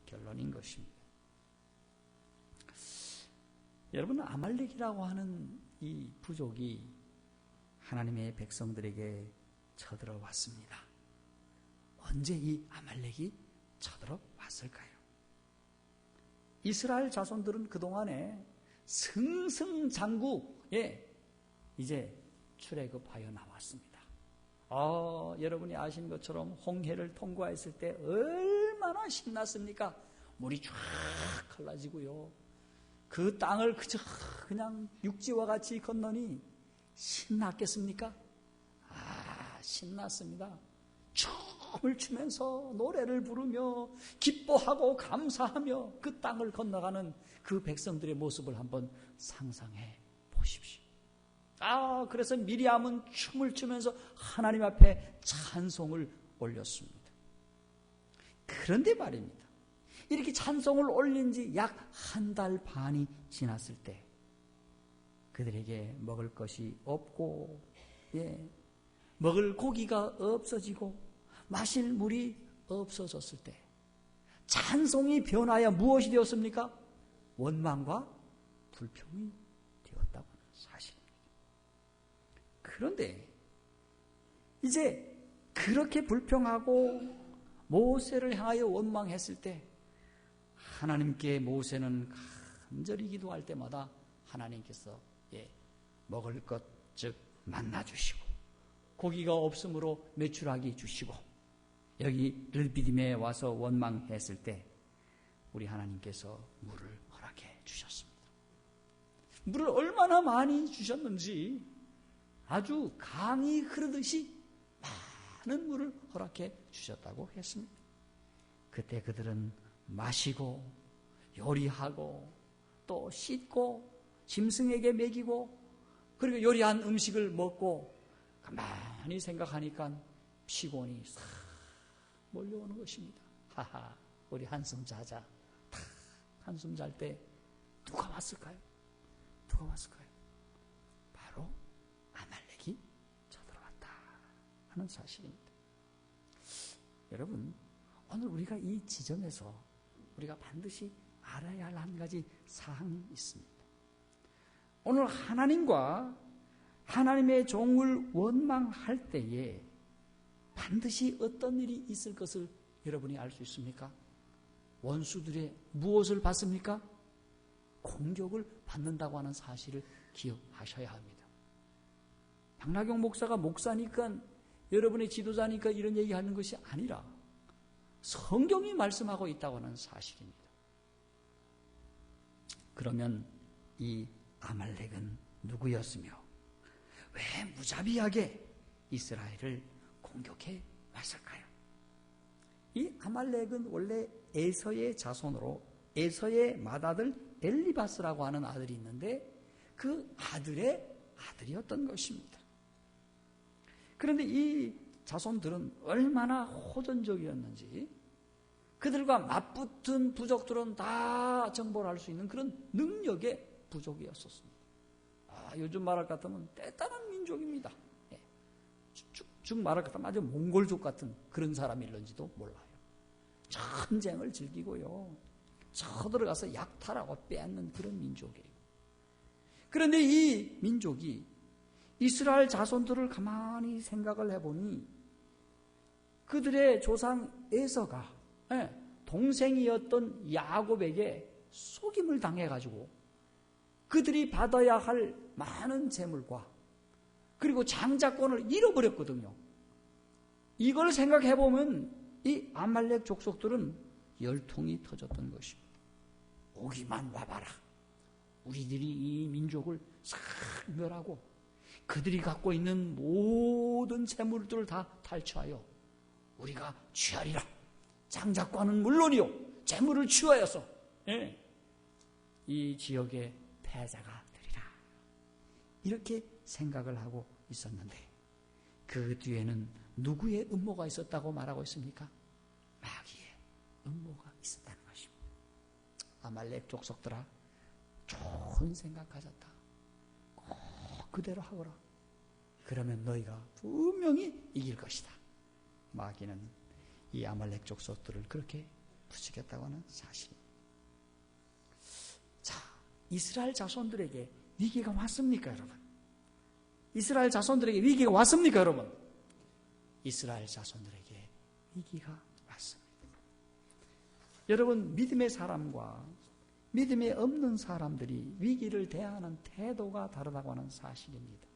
결론인 것입니다. 여러분, 아말렉이라고 하는 이 부족이 하나님의 백성들에게 쳐들어왔습니다. 언제 이 아말렉이 쳐들어왔을까요? 이스라엘 자손들은 그동안에 승승장구에 이제 출애굽하여 나왔습니다. 여러분이 아시는 것처럼 홍해를 통과했을 때 얼마나 신났습니까? 물이 쫙 갈라지고요. 그 땅을 그냥 육지와 같이 건너니 신났겠습니까? 신났습니다. 춤을 추면서 노래를 부르며 기뻐하고 감사하며 그 땅을 건너가는 그 백성들의 모습을 한번 상상해 보십시오. 그래서 미리암은 춤을 추면서 하나님 앞에 찬송을 올렸습니다. 그런데 말입니다. 이렇게 찬송을 올린 지 약 한 달 반이 지났을 때 그들에게 먹을 것이 없고 먹을 고기가 없어지고 마실 물이 없어졌을 때 찬송이 변하여 무엇이 되었습니까? 원망과 불평이 되었다고 하는 사실입니다. 그런데 이제 그렇게 불평하고 모세를 향하여 원망했을 때 하나님께 모세는 간절히 기도할 때마다 하나님께서 먹을 것 즉 만나 주시고 고기가 없으므로 메추라기 주시고 여기 르비딤에 와서 원망했을 때 우리 하나님께서 물을 허락해 주셨습니다. 물을 얼마나 많이 주셨는지 아주 강이 흐르듯이 많은 물을 허락해 주셨다고 했습니다. 그때 그들은 마시고 요리하고 또 씻고 짐승에게 먹이고 그리고 요리한 음식을 먹고 가만히 생각하니까 피곤이 싹 몰려오는 것입니다. 우리 한숨 자자. 한숨 잘 때 누가 왔을까요? 바로 아말렉이 쳐들어왔다 하는 사실입니다. 여러분, 오늘 우리가 이 지점에서 우리가 반드시 알아야 할 한 가지 사항이 있습니다. 오늘 하나님과 하나님의 종을 원망할 때에 반드시 어떤 일이 있을 것을 여러분이 알 수 있습니까? 원수들의 무엇을 받습니까? 공격을 받는다고 하는 사실을 기억하셔야 합니다. 박나경 목사가 목사니까 여러분의 지도자니까 이런 얘기하는 것이 아니라 성경이 말씀하고 있다고 하는 사실입니다. 그러면 이 아말렉은 누구였으며 왜 무자비하게 이스라엘을 공격해 왔을까요? 이 아말렉은 원래 에서의 자손으로 에서의 맏아들 엘리바스라고 하는 아들이 있는데 그 아들의 아들이었던 것입니다. 그런데 이 자손들은 얼마나 호전적이었는지 그들과 맞붙은 부족들은 다 정벌할 수 있는 그런 능력의 부족이었었습니다. 요즘 말할 것 같으면 대단한 민족입니다. 쭉 말할 것 같으면 아주 몽골족 같은 그런 사람일런지도 몰라요. 전쟁을 즐기고요. 쳐들어가서 약탈하고 빼앗는 그런 민족이에요. 그런데 이 민족이 이스라엘 자손들을 가만히 생각을 해보니 그들의 조상 에서가 동생이었던 야곱에게 속임을 당해가지고 그들이 받아야 할 많은 재물과 그리고 장자권을 잃어버렸거든요. 이걸 생각해보면 이 아말렉 족속들은 열통이 터졌던 것입니다. 오기만 와봐라. 우리들이 이 민족을 싹 멸하고 그들이 갖고 있는 모든 재물들을 다 탈취하여 우리가 취하리라. 장자권은 물론이요 재물을 취하여서 이 지역의 패자가 되리라. 이렇게 생각을 하고 있었는데 그 뒤에는 누구의 음모가 있었다고 말하고 있습니까? 마귀의 음모가 있었다는 것입니다. 아말렉 족속들아, 좋은 생각 가졌다. 꼭 그대로 하거라. 그러면 너희가 분명히 이길 것이다. 마귀는 이 아말렉 족속들을 그렇게 부수겠다고 하는 사실입니다. 자, 이스라엘 자손들에게 위기가 왔습니까, 여러분? 이스라엘 자손들에게 위기가 왔습니까, 여러분? 이스라엘 자손들에게 위기가 왔습니다. 여러분, 믿음의 사람과 믿음이 없는 사람들이 위기를 대하는 태도가 다르다고 하는 사실입니다.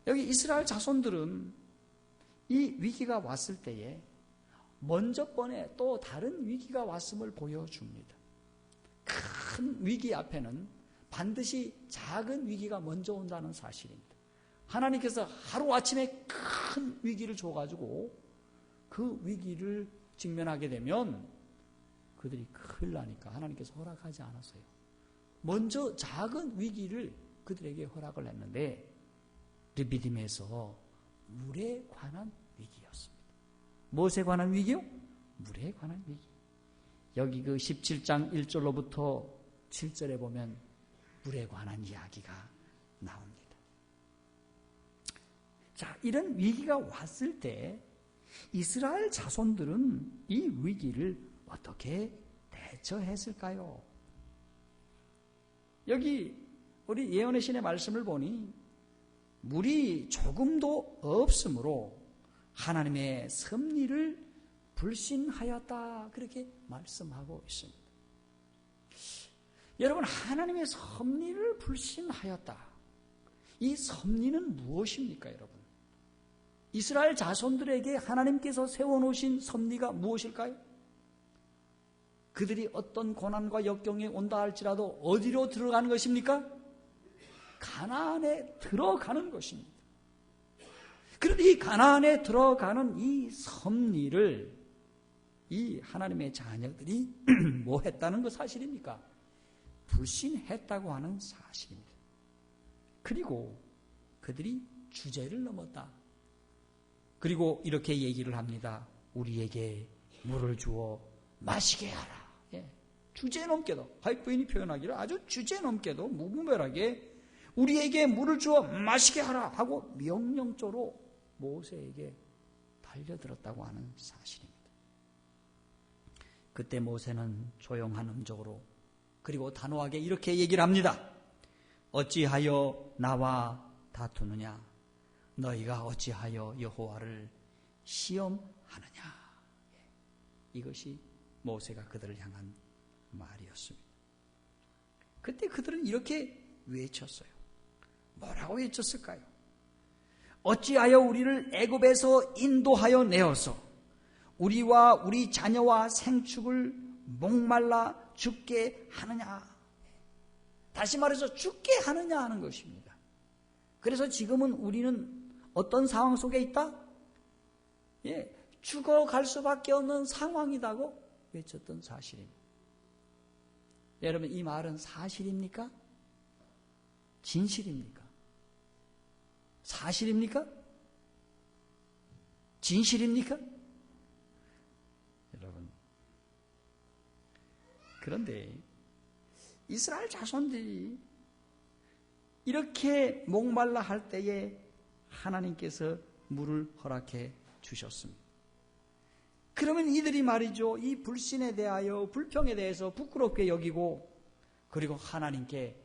여기 이스라엘 자손들은 이 위기가 왔을 때에 먼저 번에 또 다른 위기가 왔음을 보여줍니다. 큰 위기 앞에는 반드시 작은 위기가 먼저 온다는 사실입니다. 하나님께서 하루아침에 큰 위기를 줘가지고 그 위기를 직면하게 되면 그들이 큰일 나니까 하나님께서 허락하지 않았어요. 먼저 작은 위기를 그들에게 허락을 했는데 르비딤에서 물에 관한 위기였습니다. 무엇에 관한 위기요? 물에 관한 위기. 여기 그 17장 1절로부터 7절에 보면 물에 관한 이야기가 나옵니다. 자, 이런 위기가 왔을 때 이스라엘 자손들은 이 위기를 어떻게 대처했을까요? 여기 우리 예언의 신의 말씀을 보니 물이 조금도 없으므로 하나님의 섭리를 불신하였다, 그렇게 말씀하고 있습니다. 여러분, 하나님의 섭리를 불신하였다. 이 섭리는 무엇입니까, 여러분? 이스라엘 자손들에게 하나님께서 세워놓으신 섭리가 무엇일까요? 그들이 어떤 고난과 역경에 온다 할지라도 어디로 들어가는 것입니까? 가나안에 들어가는 것입니다. 그런데 이 가나안에 들어가는 이 섭리를 이 하나님의 자녀들이 뭐 했다는 것 사실입니까? 불신했다고 하는 사실입니다. 그리고 그들이 주제를 넘었다. 그리고 이렇게 얘기를 합니다. 우리에게 물을 주어 마시게 하라. 주제 넘게도, 하이프인이 표현하기를 아주 주제 넘게도 무분별하게 우리에게 물을 주어 마시게 하라 하고 명령조로 모세에게 달려들었다고 하는 사실입니다. 그때 모세는 조용한 음적으로 그리고 단호하게 이렇게 얘기를 합니다. 어찌하여 나와 다투느냐? 너희가 어찌하여 여호와를 시험하느냐? 이것이 모세가 그들을 향한 말이었습니다. 그때 그들은 이렇게 외쳤어요. 뭐라고 외쳤을까요? 어찌하여 우리를 애굽에서 인도하여 내어서 우리와 우리 자녀와 생축을 목말라 죽게 하느냐? 다시 말해서 죽게 하느냐 하는 것입니다. 그래서 지금은 우리는 어떤 상황 속에 있다? 죽어갈 수밖에 없는 상황이라고 외쳤던 사실입니다. 여러분, 이 말은 사실입니까? 진실입니까? 사실입니까? 진실입니까? 여러분, 그런데 이스라엘 자손들이 이렇게 목말라 할 때에 하나님께서 물을 허락해 주셨습니다. 그러면 이들이 말이죠, 이 불신에 대하여, 불평에 대해서 부끄럽게 여기고, 그리고 하나님께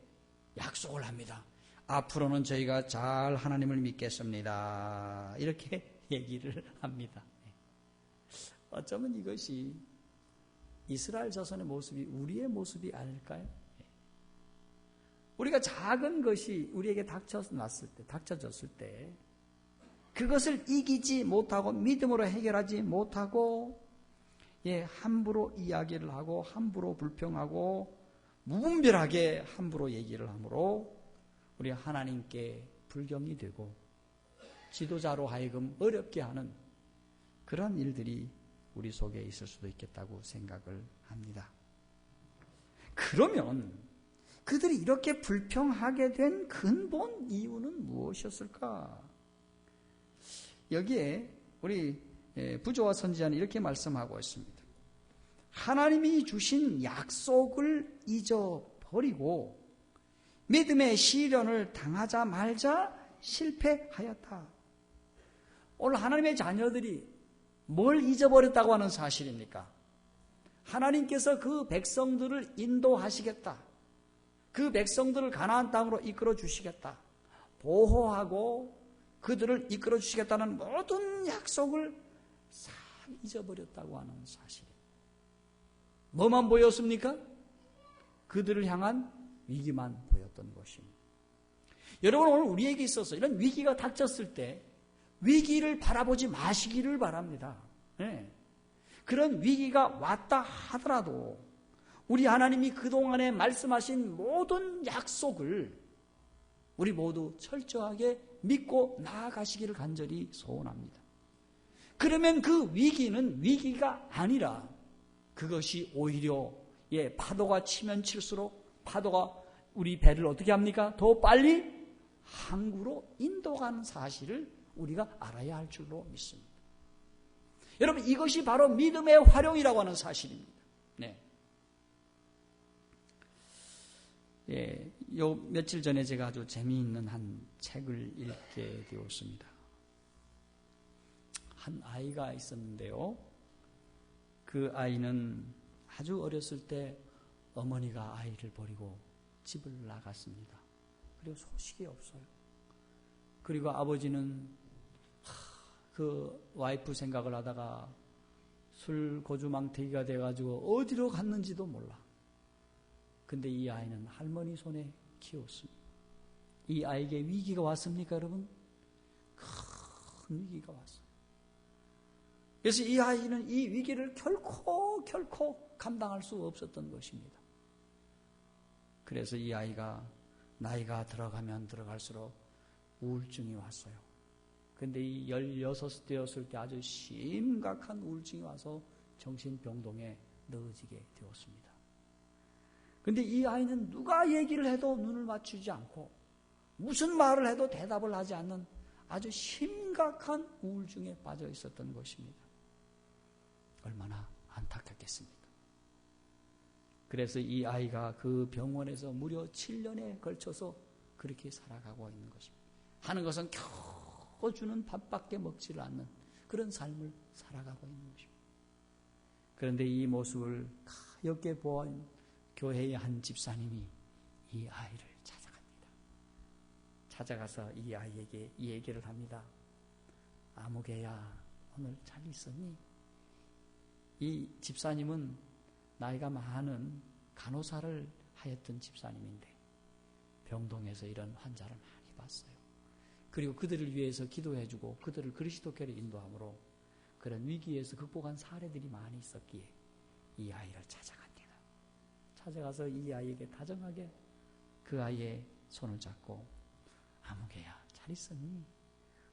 약속을 합니다. 앞으로는 저희가 잘 하나님을 믿겠습니다. 이렇게 얘기를 합니다. 어쩌면 이것이 이스라엘 자손의 모습이 우리의 모습이 아닐까요? 우리가 작은 것이 우리에게 닥쳐졌을 때 그것을 이기지 못하고 믿음으로 해결하지 못하고 함부로 이야기를 하고 함부로 불평하고 무분별하게 함부로 얘기를 하므로 우리 하나님께 불경이 되고 지도자로 하여금 어렵게 하는 그런 일들이 우리 속에 있을 수도 있겠다고 생각을 합니다. 그러면 그들이 이렇게 불평하게 된 근본 이유는 무엇이었을까? 여기에 우리 부조와 선지자는 이렇게 말씀하고 있습니다. 하나님이 주신 약속을 잊어버리고 믿음의 시련을 당하자 말자 실패하였다. 오늘 하나님의 자녀들이 뭘 잊어버렸다고 하는 사실입니까? 하나님께서 그 백성들을 인도하시겠다. 그 백성들을 가나안 땅으로 이끌어 주시겠다. 보호하고 그들을 이끌어 주시겠다는 모든 약속을 싹 잊어버렸다고 하는 사실입니다. 뭐만 보였습니까? 그들을 향한 위기만 보였던 것입니다. 여러분, 오늘 우리에게 있어서 이런 위기가 닥쳤을 때 위기를 바라보지 마시기를 바랍니다. 네. 그런 위기가 왔다 하더라도 우리 하나님이 그동안에 말씀하신 모든 약속을 우리 모두 철저하게 믿고 나아가시기를 간절히 소원합니다. 그러면 그 위기는 위기가 아니라 그것이 오히려 파도가 치면 칠수록 파도가 우리 배를 어떻게 합니까? 더 빨리 항구로 인도가는 사실을 우리가 알아야 할 줄로 믿습니다. 여러분, 이것이 바로 믿음의 활용이라고 하는 사실입니다. 네. 요 며칠 전에 제가 아주 재미있는 한 책을 읽게 되었습니다. 한 아이가 있었는데요. 그 아이는 아주 어렸을 때 어머니가 아이를 버리고 집을 나갔습니다. 그리고 소식이 없어요. 그리고 아버지는 그 와이프 생각을 하다가 술 고주망태기가 돼가지고 어디로 갔는지도 몰라. 근데 이 아이는 할머니 손에 키웠습니다. 이 아이에게 위기가 왔습니까, 여러분? 큰 위기가 왔어요. 그래서 이 아이는 이 위기를 결코 감당할 수 없었던 것입니다. 그래서 이 아이가 나이가 들어가면 들어갈수록 우울증이 왔어요. 근데 이 16되었을 때 아주 심각한 우울증이 와서 정신병동에 넣어지게 되었습니다. 근데 이 아이는 누가 얘기를 해도 눈을 맞추지 않고 무슨 말을 해도 대답을 하지 않는 아주 심각한 우울증에 빠져 있었던 것입니다. 얼마나 안타깝겠습니까? 그래서 이 아이가 그 병원에서 무려 7년에 걸쳐서 그렇게 살아가고 있는 것입니다. 하는 것은 겨우 주는 밥밖에 먹지를 않는 그런 삶을 살아가고 있는 것입니다. 그런데 이 모습을 가엾게 보아온 교회의 한 집사님이 이 아이를 찾아갑니다. 찾아가서 이 아이에게 이 얘기를 합니다. 아무개야, 오늘 잘 있었니? 이 집사님은 나이가 많은 간호사를 하였던 집사님인데 병동에서 이런 환자를 많이 봤어요. 그리고 그들을 위해서 기도해주고 그들을 그리스도께로 인도함으로 그런 위기에서 극복한 사례들이 많이 있었기에 이 아이를 찾아갑니다. 찾아가서 이 아이에게 다정하게 그 아이의 손을 잡고 아무개야, 잘 있었니?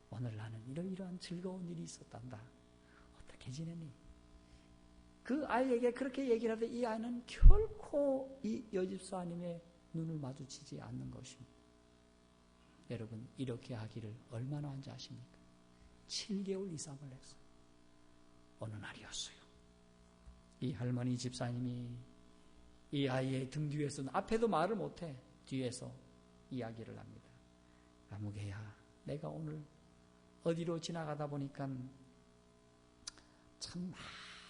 오늘 나는 이러이러한 즐거운 일이 있었단다. 어떻게 지내니? 그 아이에게 그렇게 얘기를 하되 이 아이는 결코 이 여집사님의 눈을 마주치지 않는 것입니다. 여러분, 이렇게 하기를 얼마나 한지 아십니까? 7개월 이상을 했어요. 어느 날이었어요. 이 할머니 집사님이 이 아이의 등 뒤에서는 앞에도 말을 못해 뒤에서 이야기를 합니다. 아무개야, 내가 오늘 어디로 지나가다 보니까 참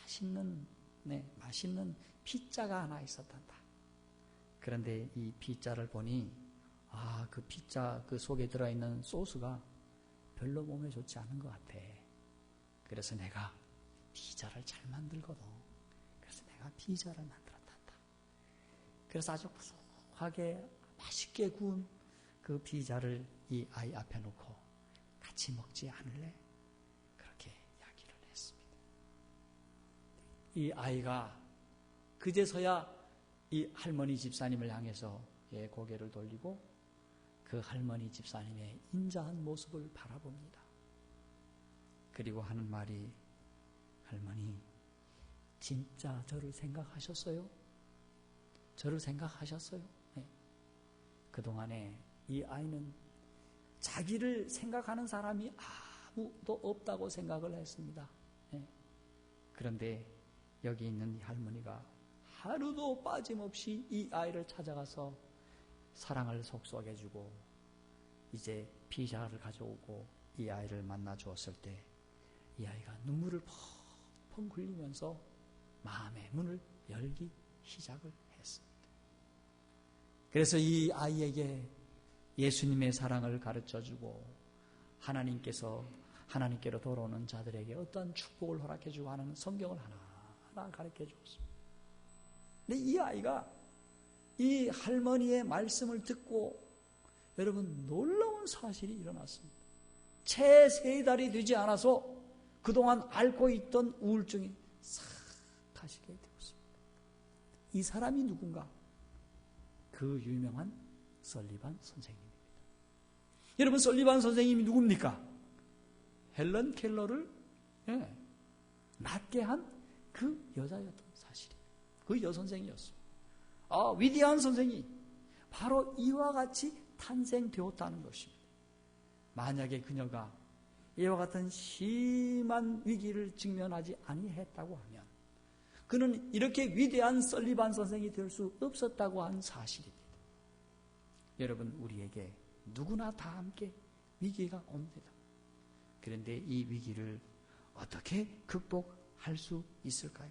맛있는 피자가 하나 있었단다. 그런데 이 피자를 보니 그 피자 그 속에 들어있는 소스가 별로 몸에 좋지 않은 것 같아. 그래서 내가 피자를 잘 만들거든. 그래서 내가 피자를 만들었단다. 그래서 아주 구수하게 맛있게 구운 그 피자를 이 아이 앞에 놓고 같이 먹지 않을래? 그렇게 이야기를 했습니다. 이 아이가 그제서야 이 할머니 집사님을 향해서 고개를 돌리고 그 할머니 집사님의 인자한 모습을 바라봅니다. 그리고 하는 말이, 할머니, 진짜 저를 생각하셨어요? 저를 생각하셨어요? 네. 그동안에 이 아이는 자기를 생각하는 사람이 아무도 없다고 생각을 했습니다. 네. 그런데 여기 있는 이 할머니가 하루도 빠짐없이 이 아이를 찾아가서 사랑을 속삭여주고 이제 피자를 가져오고 이 아이를 만나 주었을 때 이 아이가 눈물을 펑펑 흘리면서 마음의 문을 열기 시작을 했습니다. 그래서 이 아이에게 예수님의 사랑을 가르쳐주고 하나님께서 하나님께로 돌아오는 자들에게 어떠한 축복을 허락해주고 하는 성경을 하나하나 가르쳐 주었습니다. 근데 이 아이가 이 할머니의 말씀을 듣고 여러분 놀라운 사실이 일어났습니다. 채 3달이 되지 않아서 그동안 앓고 있던 우울증이 싹 가시게 되었습니다. 이 사람이 누군가? 그 유명한 설리반 선생님입니다. 여러분 설리반 선생님이 누굽니까? 헬런 켈러를 낫게 한 그 여자였던 사실이에요. 그 여선생이었어요. 위대한 선생이 바로 이와 같이 탄생되었다는 것입니다. 만약에 그녀가 이와 같은 심한 위기를 직면하지 아니했다고 하면 그는 이렇게 위대한 설리반 선생이 될 수 없었다고 한 사실입니다. 여러분 우리에게 누구나 다 함께 위기가 옵니다. 그런데 이 위기를 어떻게 극복할 수 있을까요?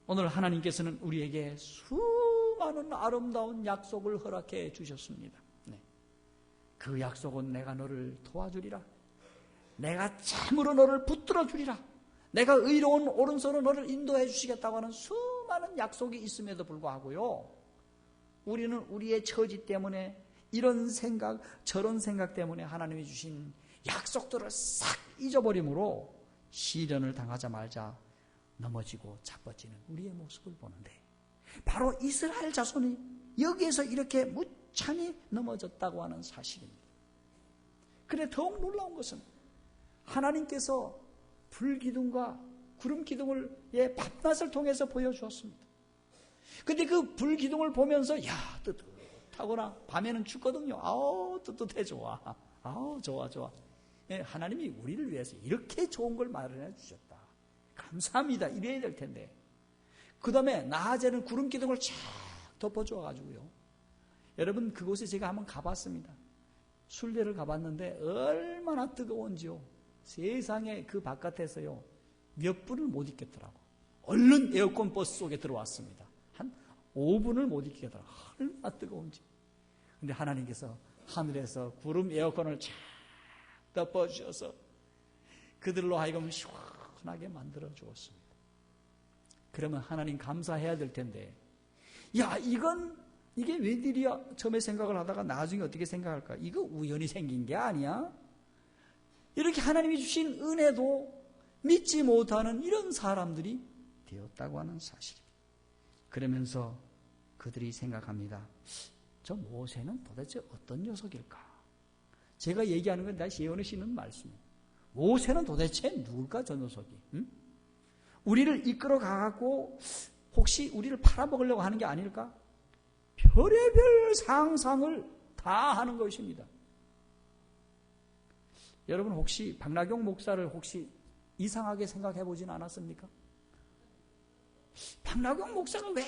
오늘 하나님께서는 우리에게 수많은 아름다운 약속을 허락해 주셨습니다. 그 약속은 내가 너를 도와주리라. 내가 참으로 너를 붙들어 주리라. 내가 의로운 오른손으로 너를 인도해 주시겠다고 하는 수많은 약속이 있음에도 불구하고요. 우리는 우리의 처지 때문에 이런 생각 저런 생각 때문에 하나님이 주신 약속들을 싹 잊어버림으로 시련을 당하자마자 넘어지고 자빠지는 우리의 모습을 보는데 바로 이스라엘 자손이 여기에서 이렇게 무참히 넘어졌다고 하는 사실입니다. 그런데 더욱 놀라운 것은 하나님께서 불기둥과 구름기둥을 밤낮을 통해서 보여주었습니다. 그런데 그 불기둥을 보면서 뜨뜻하거나 밤에는 춥거든요. 뜨뜻해 좋아. 좋아. 하나님이 우리를 위해서 이렇게 좋은 걸 마련해 주셨다. 감사합니다. 이래야 될 텐데. 그 다음에 낮에는 구름기둥을 쫙 덮어주어가지고요. 여러분 그곳에 제가 한번 가봤습니다. 순례를 가봤는데 얼마나 뜨거운지요. 세상에 그 바깥에서요. 몇 분을 못 있겠더라고. 얼른 에어컨 버스 속에 들어왔습니다. 한 5분을 못 있겠더라고. 얼마나 뜨거운지. 근데 하나님께서 하늘에서 구름 에어컨을 쫙 덮어주셔서 그들로 하여금 시원하게 만들어 주었습니다. 그러면 하나님 감사해야 될 텐데 이게 웬일이야? 처음에 생각을 하다가 나중에 어떻게 생각할까? 이거 우연히 생긴 게 아니야? 이렇게 하나님이 주신 은혜도 믿지 못하는 이런 사람들이 되었다고 하는 사실입니다. 그러면서 그들이 생각합니다. 저 모세는 도대체 어떤 녀석일까? 제가 얘기하는 건 다시 예언의 씨는 말씀이에요. 모세는 도대체 누굴까 저 녀석이? 응? 우리를 이끌어 가고 혹시 우리를 팔아먹으려고 하는 게 아닐까? 별의별 상상을 다 하는 것입니다. 여러분 혹시 박나경 목사를 혹시 이상하게 생각해 보진 않았습니까? 박나경 목사가 왜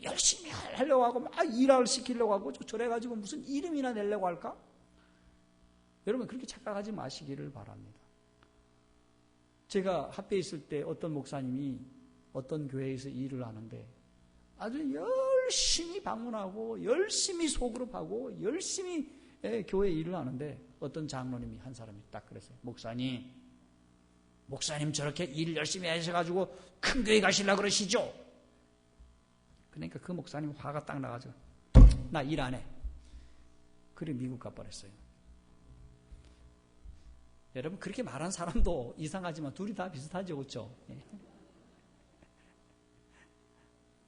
열심히 하려고 하고 막 일을 시키려고 하고 저래가지고 무슨 이름이나 내려고 할까? 여러분 그렇게 착각하지 마시기를 바랍니다. 제가 합회에 있을 때 어떤 목사님이 어떤 교회에서 일을 하는데 아주 열심히 방문하고 열심히 소그룹하고 열심히 교회 일을 하는데 어떤 장로님이 한 사람이 딱 그랬어요. 목사님 저렇게 일 열심히 하셔가지고 큰 교회 가시려고 그러시죠? 그러니까 그 목사님 화가 딱 나가지고 나 일 안 해. 그래 미국 가버렸어요. 여러분 그렇게 말한 사람도 이상하지만 둘이 다 비슷하죠. 그렇죠?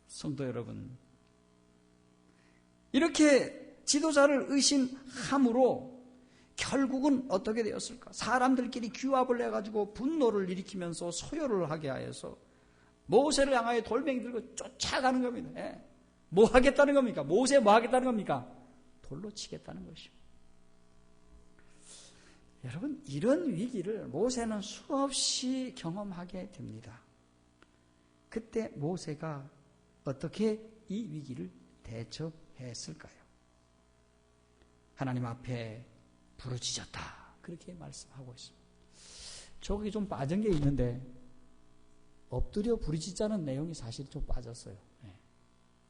성도 여러분 이렇게 지도자를 의심함으로 결국은 어떻게 되었을까? 사람들끼리 규합을 해가지고 분노를 일으키면서 소요를 하게 하여서 모세를 향하여 돌멩이 들고 쫓아가는 겁니다. 뭐 하겠다는 겁니까? 모세 뭐 하겠다는 겁니까? 돌로 치겠다는 것입니다. 여러분 이런 위기를 모세는 수없이 경험하게 됩니다. 그때 모세가 어떻게 이 위기를 대처했을까요? 하나님 앞에 부르짖었다 그렇게 말씀하고 있습니다. 저기 좀 빠진 게 있는데 엎드려 부르짖자는 내용이 사실 좀 빠졌어요.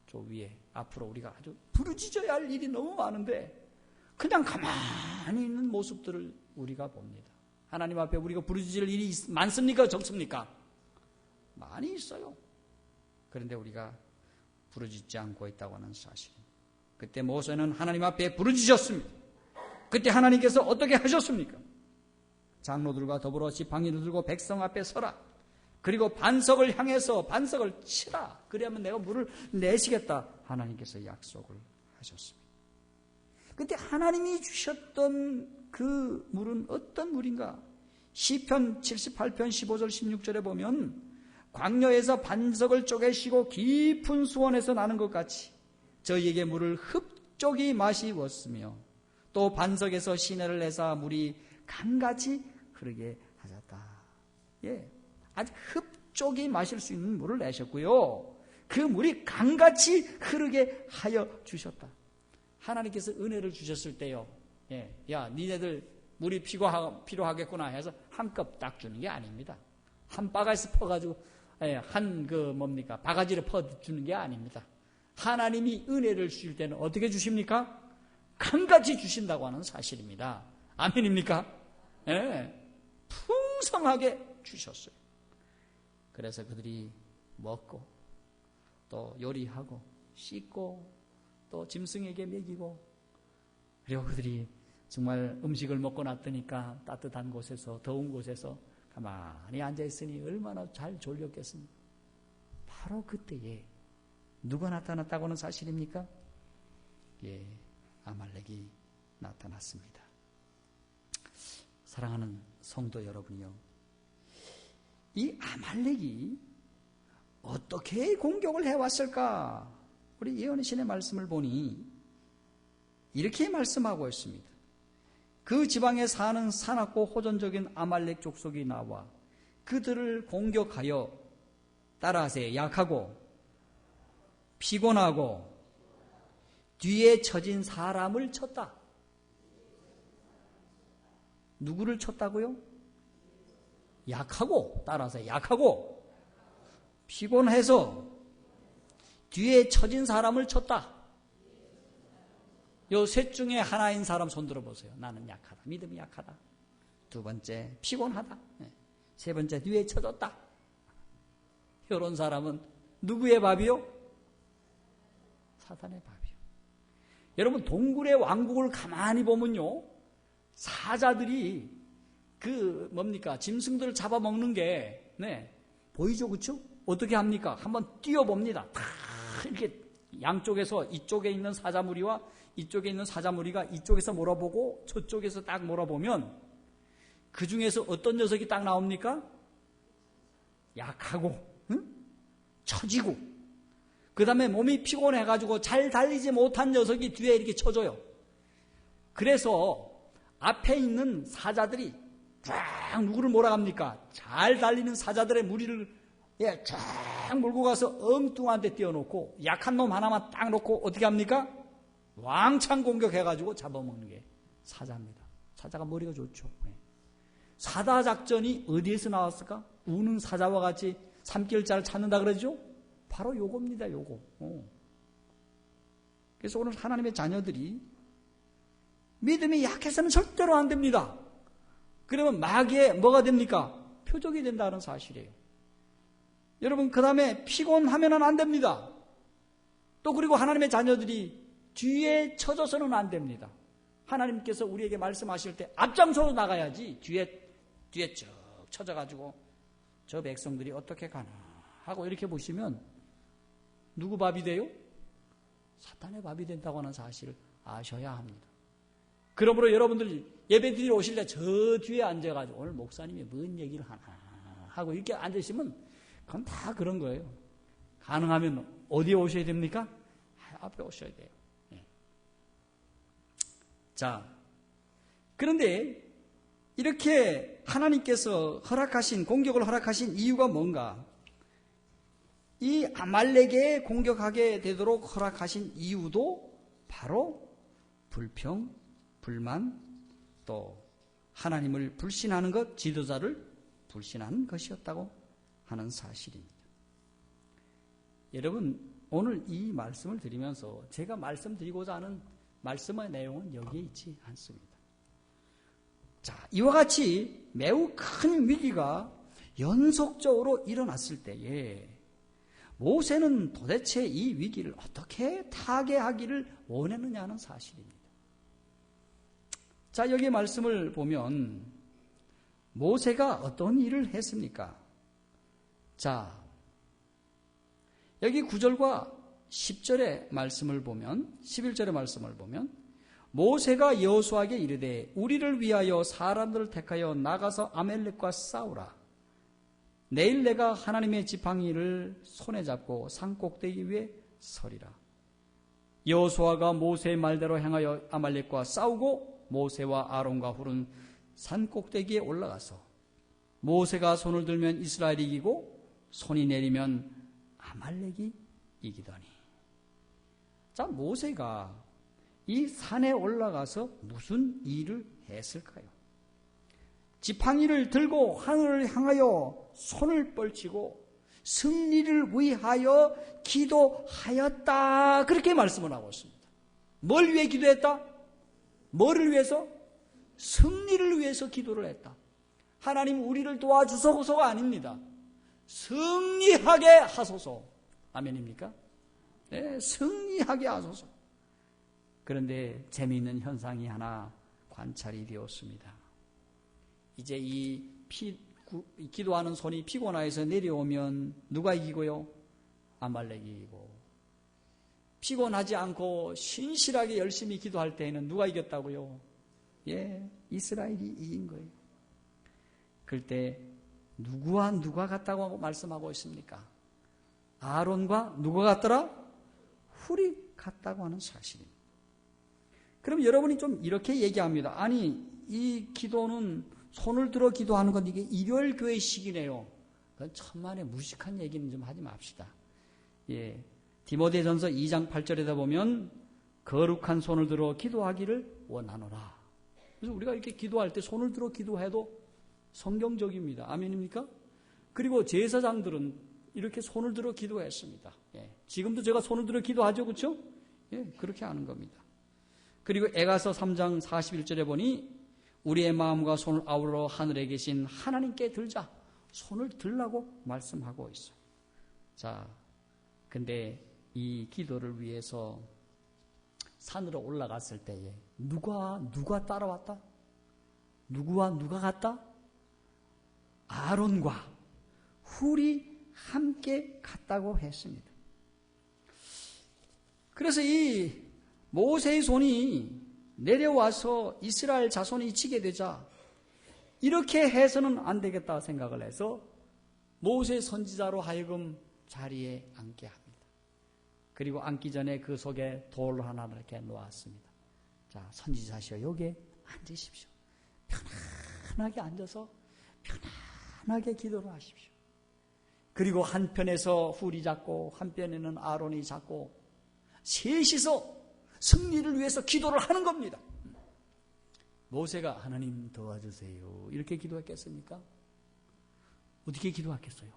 저 위에 앞으로 우리가 아주 부르짖어야 할 일이 너무 많은데 그냥 가만히 있는 모습들을 우리가 봅니다. 하나님 앞에 우리가 부르짖을 일이 많습니까? 적습니까? 많이 있어요. 그런데 우리가 부르짖지 않고 있다고 하는 사실입니다. 그때 모세는 하나님 앞에 부르짖었습니다. 그때 하나님께서 어떻게 하셨습니까? 장로들과 더불어 지팡이를 들고 백성 앞에 서라. 그리고 반석을 향해서 반석을 치라. 그래야만 내가 물을 내시겠다. 하나님께서 약속을 하셨습니다. 그때 하나님이 주셨던 그 물은 어떤 물인가? 시편 78편 15절 16절에 보면 광야에서 반석을 쪼개시고 깊은 수원에서 나는 것 같이 저희에게 물을 흡족히 마시웠으며 또 반석에서 시내를 내사 물이 강같이 흐르게 하셨다. 예, 아주 흡족히 마실 수 있는 물을 내셨고요. 그 물이 강같이 흐르게 하여 주셨다. 하나님께서 은혜를 주셨을 때요. 예, 야, 니네들 물이 필요하겠구나 해서 한 컵 딱 주는 게 아닙니다. 한 바가지 퍼가지고 바가지를 퍼주는 게 아닙니다. 하나님이 은혜를 주실 때는 어떻게 주십니까? 강같이 주신다고 하는 사실입니다. 아멘입니까? 예, 풍성하게 주셨어요. 그래서 그들이 먹고 또 요리하고 씻고 또 짐승에게 먹이고 그리고 그들이 정말 음식을 먹고 났더니까 따뜻한 곳에서 더운 곳에서 가만히 앉아있으니 얼마나 잘 졸렸겠습니까? 바로 그때에 누가 나타났다고 하는 사실입니까? 예, 아말렉이 나타났습니다. 사랑하는 성도 여러분이요, 이 아말렉이 어떻게 공격을 해왔을까? 우리 예언의 신의 말씀을 보니 이렇게 말씀하고 있습니다. 그 지방에 사는 사납고 호전적인 아말렉 족속이 나와 그들을 공격하여 따라하세 약하고 피곤하고 뒤에 처진 사람을 쳤다. 누구를 쳤다고요? 약하고 따라서 약하고 피곤해서 뒤에 처진 사람을 쳤다. 요 셋 중에 하나인 사람 손 들어보세요. 나는 약하다. 믿음이 약하다. 두 번째 피곤하다. 세 번째 뒤에 쳐졌다. 이런 사람은 누구의 밥이요? 사탄의 밥이요. 여러분 동굴의 왕국을 가만히 보면요, 사자들이 짐승들을 잡아먹는 게 보이죠, 그렇죠? 어떻게 합니까? 한번 뛰어봅니다. 다 이렇게 양쪽에서 이쪽에 있는 사자무리와 이쪽에 있는 사자무리가 이쪽에서 몰아보고 저쪽에서 딱 몰아보면 그 중에서 어떤 녀석이 딱 나옵니까? 약하고 처지고 그 다음에 몸이 피곤해가지고 잘 달리지 못한 녀석이 뒤에 이렇게 쳐줘요. 그래서 앞에 있는 사자들이 쫙 누구를 몰아갑니까? 잘 달리는 사자들의 무리를 쫙 몰고 가서 엉뚱한 데 띄워놓고 약한 놈 하나만 딱 놓고 어떻게 합니까? 왕창 공격해가지고 잡아먹는 게 사자입니다. 사자가 머리가 좋죠. 사자 작전이 어디에서 나왔을까? 우는 사자와 같이 삼킬자를 찾는다 그러죠? 바로 요겁니다. 요거. 그래서 오늘 하나님의 자녀들이 믿음이 약해서는 절대로 안 됩니다. 그러면 마귀의 뭐가 됩니까? 표적이 된다는 사실이에요. 여러분 그 다음에 피곤하면 안 됩니다. 또 그리고 하나님의 자녀들이 뒤에 쳐져서는 안 됩니다. 하나님께서 우리에게 말씀하실 때 앞장서서 나가야지 뒤에 쭉 쳐져가지고 저 백성들이 어떻게 가나 하고 이렇게 보시면 누구 밥이 돼요? 사탄의 밥이 된다고 하는 사실을 아셔야 합니다. 그러므로 여러분들 예배드리러 오실 때 저 뒤에 앉아가지고 오늘 목사님이 뭔 얘기를 하나 하고 이렇게 앉으시면 그건 다 그런 거예요. 가능하면 어디에 오셔야 됩니까? 앞에 오셔야 돼요. 자, 그런데 이렇게 하나님께서 공격을 허락하신 이유가 뭔가? 이 아말렉에 공격하게 되도록 허락하신 이유도 바로 불평, 불만, 또 하나님을 불신하는 것, 지도자를 불신하는 것이었다고 하는 사실입니다. 여러분, 오늘 이 말씀을 드리면서 제가 말씀드리고자 하는 말씀의 내용은 여기에 있지 않습니다. 자, 이와 같이 매우 큰 위기가 연속적으로 일어났을 때에 모세는 도대체 이 위기를 어떻게 타개하기를 원했느냐 하는 사실입니다. 자, 여기 말씀을 보면 모세가 어떤 일을 했습니까? 자, 여기 9절과 10절의 말씀을 보면, 11절의 말씀을 보면 모세가 여호수아에게 이르되 우리를 위하여 사람들을 택하여 나가서 아말렉과 싸우라. 내일 내가 하나님의 지팡이를 손에 잡고 산꼭대기 위에 서리라. 여호수아가 모세의 말대로 행하여 아말렉과 싸우고 모세와 아론과 훌은 산꼭대기에 올라가서 모세가 손을 들면 이스라엘이 이기고 손이 내리면 아말렉이 이기더니. 자, 모세가 이 산에 올라가서 무슨 일을 했을까요? 지팡이를 들고 하늘을 향하여 손을 뻗치고 승리를 위하여 기도하였다. 그렇게 말씀을 하고 있습니다. 뭘 위해 기도했다? 뭐를 위해서? 승리를 위해서 기도를 했다. 하나님 우리를 도와주소서가 아닙니다. 승리하게 하소서. 아멘입니까? 네, 승리하게 하소서. 그런데 재미있는 현상이 하나 관찰이 되었습니다. 이제 이 기도하는 손이 피곤해서 내려오면 누가 이기고요? 아말렉이 이기고, 피곤하지 않고 신실하게 열심히 기도할 때에는 누가 이겼다고요? 예, 이스라엘이 이긴 거예요. 그럴 때 누구와 누가 같다고 말씀하고 있습니까? 아론과 누가 같더라? 훌이 같다고 하는 사실입니다. 그럼 여러분이 좀 이렇게 얘기합니다. 아니, 이 기도는 손을 들어 기도하는 건 이게 일요일 교회식이네요. 그건 천만에 무식한 얘기는 좀 하지 맙시다. 예, 디모데전서 2장 8절에다 보면 거룩한 손을 들어 기도하기를 원하노라. 그래서 우리가 이렇게 기도할 때 손을 들어 기도해도 성경적입니다. 아멘입니까? 그리고 제사장들은 이렇게 손을 들어 기도했습니다. 예, 지금도 제가 손을 들어 기도하죠, 그렇죠? 예, 그렇게 하는 겁니다. 그리고 에가서 3장 41절에 보니 우리의 마음과 손을 아우러 하늘에 계신 하나님께 들자. 손을 들라고 말씀하고 있어요. 자, 근데 이 기도를 위해서 산으로 올라갔을 때에 누가 따라왔다? 누구와 누가 갔다? 아론과 훌이 함께 갔다고 했습니다. 그래서 이 모세의 손이 내려와서 이스라엘 자손이 지게 되자 이렇게 해서는 안 되겠다 생각을 해서 모세 선지자로 하여금 자리에 앉게 합니다. 그리고 앉기 전에 그 속에 돌 하나 이렇게 놓았습니다. 자, 선지자시여 여기에 앉으십시오. 편안하게 앉아서 편안하게 기도를 하십시오. 그리고 한편에서 훌이 잡고 한편에는 아론이 잡고 셋이서 승리를 위해서 기도를 하는 겁니다. 모세가 하나님 도와주세요 이렇게 기도했겠습니까? 어떻게 기도했겠어요?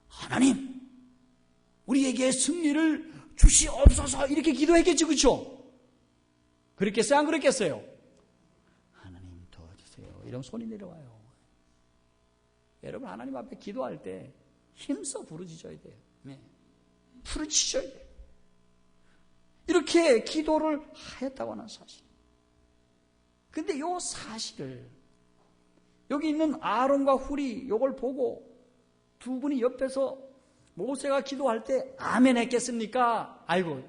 하나님 우리에게 승리를 주시옵소서 이렇게 기도했겠죠, 그렇죠? 그랬겠어요, 안 그랬겠어요? 하나님 도와주세요 이러면 손이 내려와요. 여러분, 하나님 앞에 기도할 때 힘써 부르짖어야 돼요. 네. 부르짖어야 돼요. 이렇게 기도를 하였다고 하는 사실. 근데 이 사실을 여기 있는 아론과 훌이 이걸 보고 두 분이 옆에서 모세가 기도할 때 아멘 했겠습니까? 아이고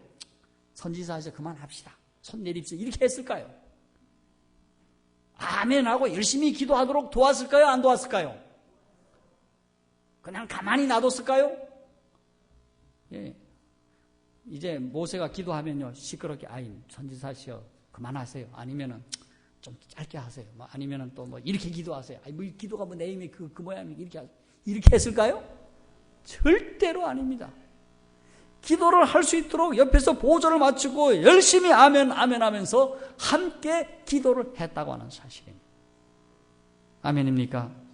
선지자에서 그만합시다. 손 내립시다. 이렇게 했을까요? 아멘하고 열심히 기도하도록 도왔을까요? 안 도왔을까요? 그냥 가만히 놔뒀을까요? 예. 이제 모세가 기도하면요 시끄럽게 아이 선지자시여 그만하세요. 아니면은 좀 짧게 하세요. 아니면은 또 뭐 이렇게 기도하세요. 아이 뭐 기도가 뭐 내임이 그 모양이 이렇게 했을까요? 절대로 아닙니다. 기도를 할 수 있도록 옆에서 보조를 맞추고 열심히 아멘 하면서 함께 기도를 했다고 하는 사실입니다. 아멘입니까?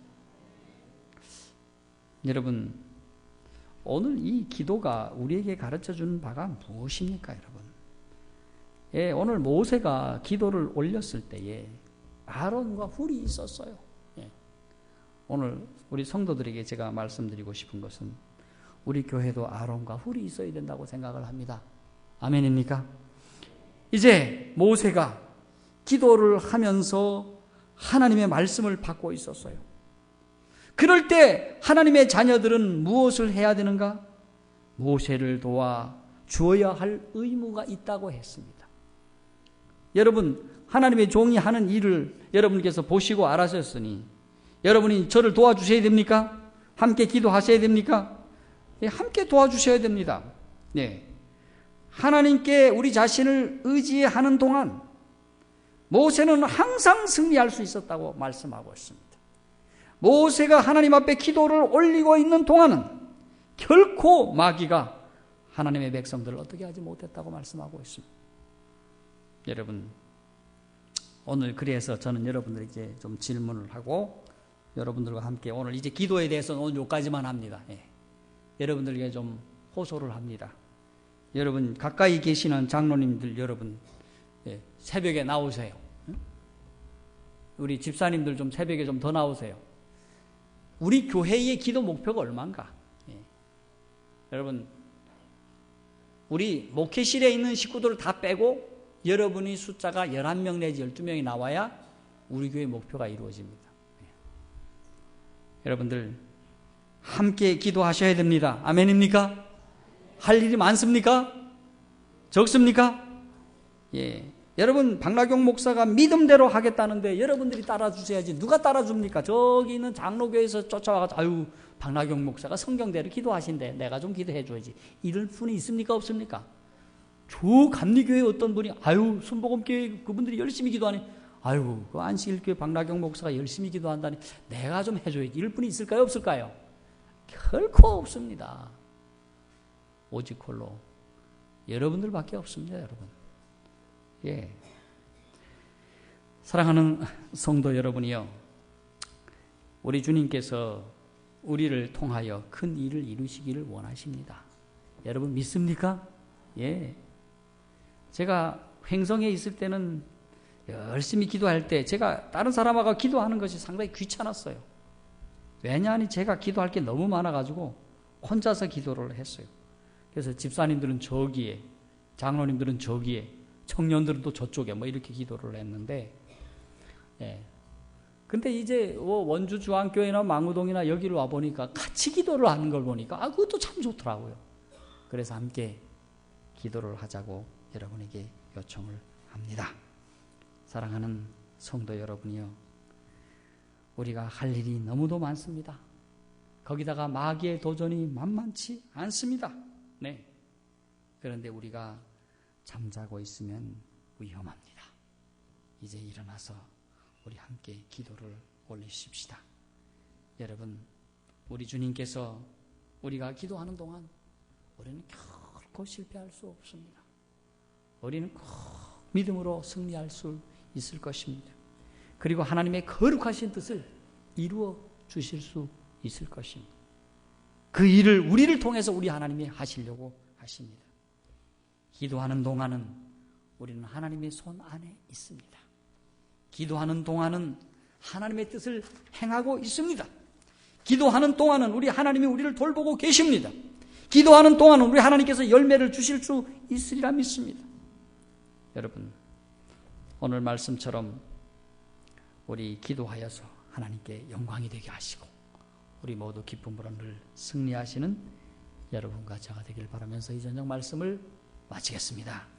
여러분, 오늘 이 기도가 우리에게 가르쳐주는 바가 무엇입니까, 여러분? 예, 오늘 모세가 기도를 올렸을 때에 아론과 훌이 있었어요. 예. 오늘 우리 성도들에게 제가 말씀드리고 싶은 것은 우리 교회도 아론과 훌이 있어야 된다고 생각을 합니다. 아멘입니까? 이제 모세가 기도를 하면서 하나님의 말씀을 받고 있었어요. 그럴 때 하나님의 자녀들은 무엇을 해야 되는가? 모세를 도와 주어야 할 의무가 있다고 했습니다. 여러분, 하나님의 종이 하는 일을 여러분께서 보시고 알아셨으니 여러분이 저를 도와주셔야 됩니까? 함께 기도하셔야 됩니까? 네, 함께 도와주셔야 됩니다. 네. 하나님께 우리 자신을 의지하는 동안 모세는 항상 승리할 수 있었다고 말씀하고 있습니다. 모세가 하나님 앞에 기도를 올리고 있는 동안은 결코 마귀가 하나님의 백성들을 어떻게 하지 못했다고 말씀하고 있습니다. 여러분, 오늘 그래서 저는 여러분들에게 좀 질문을 하고 여러분들과 함께 오늘 이제 기도에 대해서는 오늘 여기까지만 합니다. 예. 여러분들에게 좀 호소를 합니다. 여러분, 가까이 계시는 장로님들 여러분, 예, 새벽에 나오세요. 우리 집사님들 좀 새벽에 좀 더 나오세요. 우리 교회의 기도 목표가 얼마인가? 예. 여러분, 우리 목회실에 있는 식구들을 다 빼고 여러분이 숫자가 11명 내지 12명이 나와야 우리 교회 목표가 이루어집니다. 예. 여러분들 함께 기도하셔야 됩니다. 아멘입니까? 할 일이 많습니까? 적습니까? 예. 여러분, 박나경 목사가 믿음대로 하겠다는데 여러분들이 따라주셔야지. 누가 따라줍니까? 저기 있는 장로교에서 쫓아와가지고 아유, 박나경 목사가 성경대로 기도하신대. 내가 좀 기도해줘야지. 이럴 분이 있습니까? 없습니까? 저 감리교회 어떤 분이 아유, 순복음교회 그분들이 열심히 기도하니 아유, 그 안식일교회 박나경 목사가 열심히 기도한다니 내가 좀 해줘야지. 이럴 분이 있을까요? 없을까요? 결코 없습니다. 오직 홀로 여러분들밖에 없습니다, 여러분. 예. 사랑하는 성도 여러분이요, 우리 주님께서 우리를 통하여 큰 일을 이루시기를 원하십니다. 여러분 믿습니까? 예. 제가 횡성에 있을 때는 열심히 기도할 때 제가 다른 사람하고 기도하는 것이 상당히 귀찮았어요. 왜냐하니 제가 기도할 게 너무 많아가지고 혼자서 기도를 했어요. 그래서 집사님들은 저기에, 장로님들은 저기에, 청년들은 또 저쪽에 뭐 이렇게 기도를 했는데, 예. 근데 이제 원주 주안교회나 망우동이나 여기를 와 보니까 같이 기도를 하는 걸 보니까 그것도 참 좋더라고요. 그래서 함께 기도를 하자고 여러분에게 요청을 합니다. 사랑하는 성도 여러분이요, 우리가 할 일이 너무도 많습니다. 거기다가 마귀의 도전이 만만치 않습니다. 네. 그런데 우리가 잠자고 있으면 위험합니다. 이제 일어나서 우리 함께 기도를 올리십시다. 여러분, 우리 주님께서 우리가 기도하는 동안 우리는 결코 실패할 수 없습니다. 우리는 꼭 믿음으로 승리할 수 있을 것입니다. 그리고 하나님의 거룩하신 뜻을 이루어 주실 수 있을 것입니다. 그 일을 우리를 통해서 우리 하나님이 하시려고 하십니다. 기도하는 동안은 우리는 하나님의 손 안에 있습니다. 기도하는 동안은 하나님의 뜻을 행하고 있습니다. 기도하는 동안은 우리 하나님이 우리를 돌보고 계십니다. 기도하는 동안은 우리 하나님께서 열매를 주실 수 있으리라 믿습니다. 여러분, 오늘 말씀처럼 우리 기도하여서 하나님께 영광이 되게 하시고 우리 모두 기쁨으로 늘 승리하시는 여러분과 제가 되길 바라면서 이 저녁 말씀을 마치겠습니다.